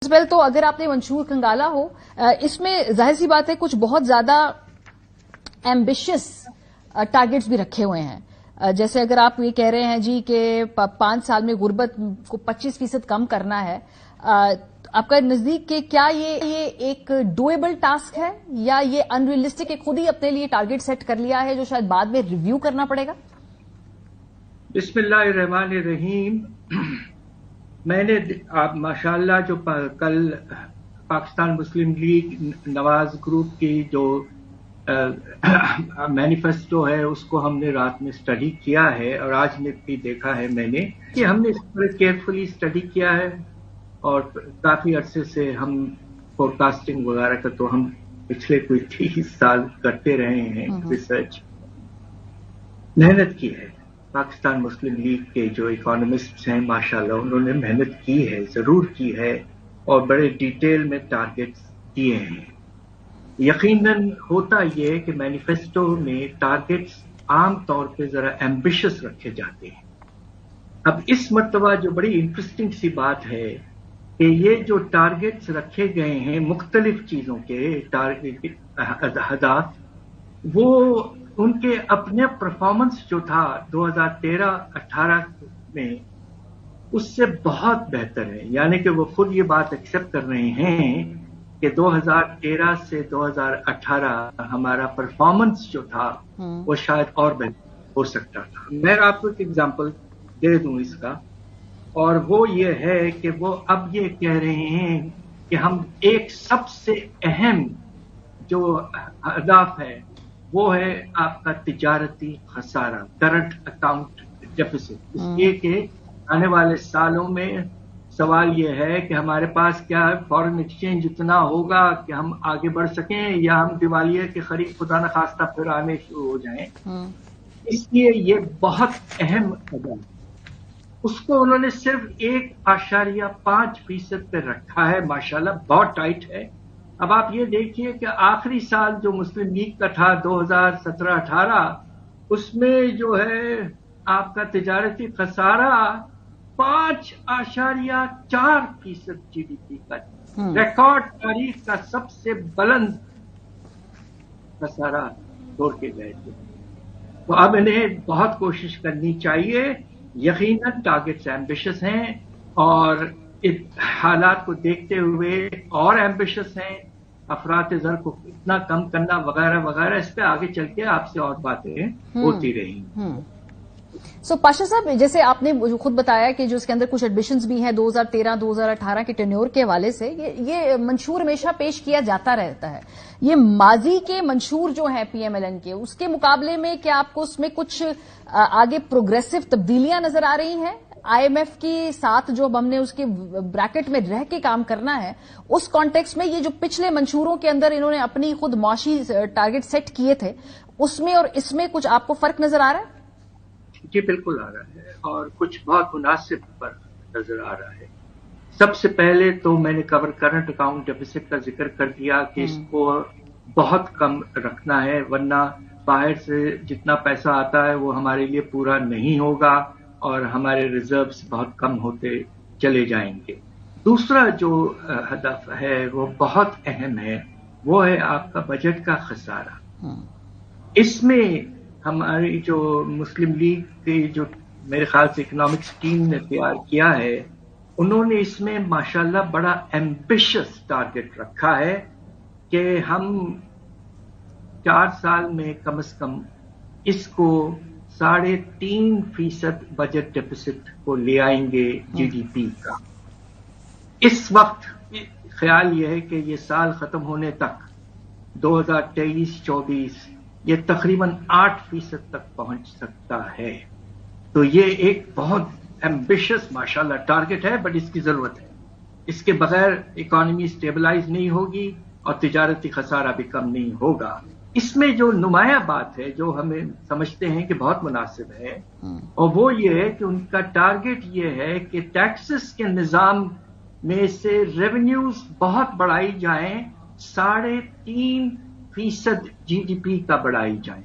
Well तो अगर आपने मंशूर कंगाला हो, इसमें जाहिर सी बात है कुछ बहुत ज्यादा एम्बिशियस टारगेट्स भी रखे हुए हैं। जैसे अगर आप ये कह रहे हैं जी कि 5 साल में गुर्बत को 25% कम करना है, आपका नजदीक के क्या ये एक डुएबल टास्क है या ये अनरियलिस्टिक है? खुद ही अपने लिए टारगेट सेट कर लिया है जो शायद बाद में रिव्यू करना पड़ेगा? बिस्मिल्लाहिर्रहमानिर्रहीम। मैंने आप माशाल्लाह जो कल पाकिस्तान मुस्लिम लीग नवाज ग्रुप की जो मैनिफेस्टो है उसको हमने रात में स्टडी किया है और आज में भी देखा है मैंने कि हमने इस पर केयरफुली स्टडी किया है और काफी अरसे से हम फोरकास्टिंग वगैरह का तो हम पिछले कोई 30 साल करते रहे हैं, रिसर्च मेहनत की है। पाकिस्तान मुस्लिम लीग के जो इकोनॉमिस्ट्स हैं माशाल्लाह उन्होंने मेहनत की है, जरूर की है और बड़े डिटेल में टारगेट्स दिए हैं। यकीनन होता यह है कि मैनिफेस्टो में टारगेट्स आम तौर पे जरा एम्बिशियस रखे जाते हैं। अब इस मर्तबा जो बड़ी इंटरेस्टिंग सी बात है कि ये जो टारगेट्स रखे गए हैं मुख्तलिफ चीजों के टारगेट हदाफ, वो उनके अपने परफॉर्मेंस जो था 2013-18 में उससे बहुत बेहतर है। यानी कि वो खुद ये बात एक्सेप्ट कर रहे हैं कि 2013 से 2018 हमारा परफॉर्मेंस जो था वो शायद और बेहतर हो सकता था। मैं आपको एक एग्जांपल दे दूं इसका, और वो ये है कि वो अब ये कह रहे हैं कि हम एक सबसे अहम जो हदाफ है वो है आपका तिजारती खसारा, करंट अकाउंट डेफिसिट। इसलिए कि आने वाले सालों में सवाल ये है कि हमारे पास क्या फॉरेन एक्सचेंज इतना होगा कि हम आगे बढ़ सकें या हम दिवालिये के करीब खुदा न खास्ता फिर आने शुरू हो जाएं। इसलिए ये बहुत अहम कदम, उसको उन्होंने सिर्फ 1.5% पे रखा है। माशाल्लाह बहुत टाइट है। अब आप ये देखिए कि आखिरी साल जो मुस्लिम लीग का था 2017-18, उसमें जो है आपका तिजारती खसारा 5.4% जीडीपी का, रिकॉर्ड तारीख का सबसे बुलंद खसारा छोड़ के गए थे। तो अब इन्हें बहुत कोशिश करनी चाहिए। यकीनन टारगेट्स एम्बिशियस हैं और इस हालात को देखते हुए और एम्बिशियस हैं, अफरात ज़र को इतना कम करना वगैरह वगैरह। इस पे आगे चल के आपसे और बातें होती रहेंगी। सो पाशा साहब, जैसे आपने खुद बताया कि जो इसके अंदर कुछ एडमिशंस भी हैं 2013-2018 के टेन्योर के हवाले से, ये मंशूर हमेशा पेश किया जाता रहता है। ये माजी के मंशूर जो हैं पीएमएलएन के, उसके मुकाबले में क्या आपको उसमें कुछ आगे प्रोग्रेसिव तब्दीलियां नजर आ रही हैं? आईएमएफ के साथ जो हमने उसके ब्रैकेट में रह के काम करना है, उस कॉन्टेक्स्ट में ये जो पिछले मंशूरों के अंदर इन्होंने अपनी खुद मौशी टारगेट सेट किए थे, उसमें और इसमें कुछ आपको फर्क नजर आ रहा है? जी बिल्कुल आ रहा है और कुछ बहुत मुनासिब फर्क नजर आ रहा है। सबसे पहले तो मैंने करंट अकाउंट डेफिसिट का जिक्र कर दिया कि इसको बहुत कम रखना है, वरना बाहर से जितना पैसा आता है वो हमारे लिए पूरा नहीं होगा और हमारे रिजर्व्स बहुत कम होते चले जाएंगे। दूसरा जो हदफ है वो बहुत अहम है, वो है आपका बजट का खसारा। इसमें हमारी जो मुस्लिम लीग की जो मेरे ख्याल से इकोनॉमिक्स टीम ने तैयार किया है, उन्होंने इसमें माशाल्लाह बड़ा एम्बिशियस टारगेट रखा है कि हम 4 साल में कम से कम इसको 3.5% बजट डेफिसिट को ले आएंगे जीडीपी का। इस वक्त ख्याल यह है कि ये साल खत्म होने तक 2023-24 ये तकरीबन 8% तक पहुंच सकता है। तो ये एक बहुत एम्बिशियस माशाल्लाह टारगेट है, बट इसकी जरूरत है। इसके बगैर इकोनॉमी स्टेबलाइज नहीं होगी और तिजारती खसारा भी कम नहीं होगा। इसमें जो नुमाया बात है जो हमें समझते हैं कि बहुत मुनासिब है, और वो ये है कि उनका टारगेट ये है कि टैक्सेस के निजाम में से रेवेन्यूज बहुत बढ़ाई जाएं, 3.5% जीडीपी का बढ़ाई जाए।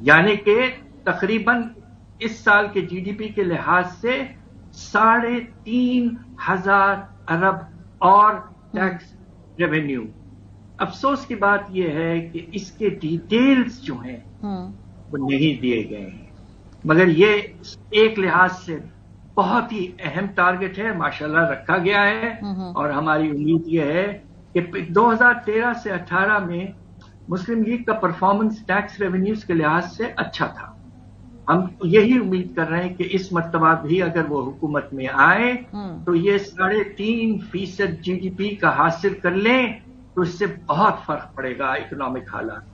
यानी कि तकरीबन इस साल के जीडीपी के लिहाज से 3,500 अरब اور ٹیکس ریونیو. افسوس کی بات یہ ہے کہ اس کے ڈیٹیلز جو ہیں وہ نہیں دیے گئے ہیں، مگر یہ ایک لحاظ سے بہت ہی اہم ٹارگٹ ہے، ماشاءاللہ رکھا گیا ہے. اور ہماری امید یہ ہے کہ 2013 سے 18 میں مسلم لیگ کا پرفارمنس ٹیکس ریونیوز کے لحاظ سے اچھا تھا. ہم یہی امید کر رہے ہیں کہ اس مرتبہ بھی اگر وہ حکومت میں آئے تو یہ 3.5% GDP کا حاصل کر لیں تو اس سے بہت فرق پڑے گا اکنامک حالات.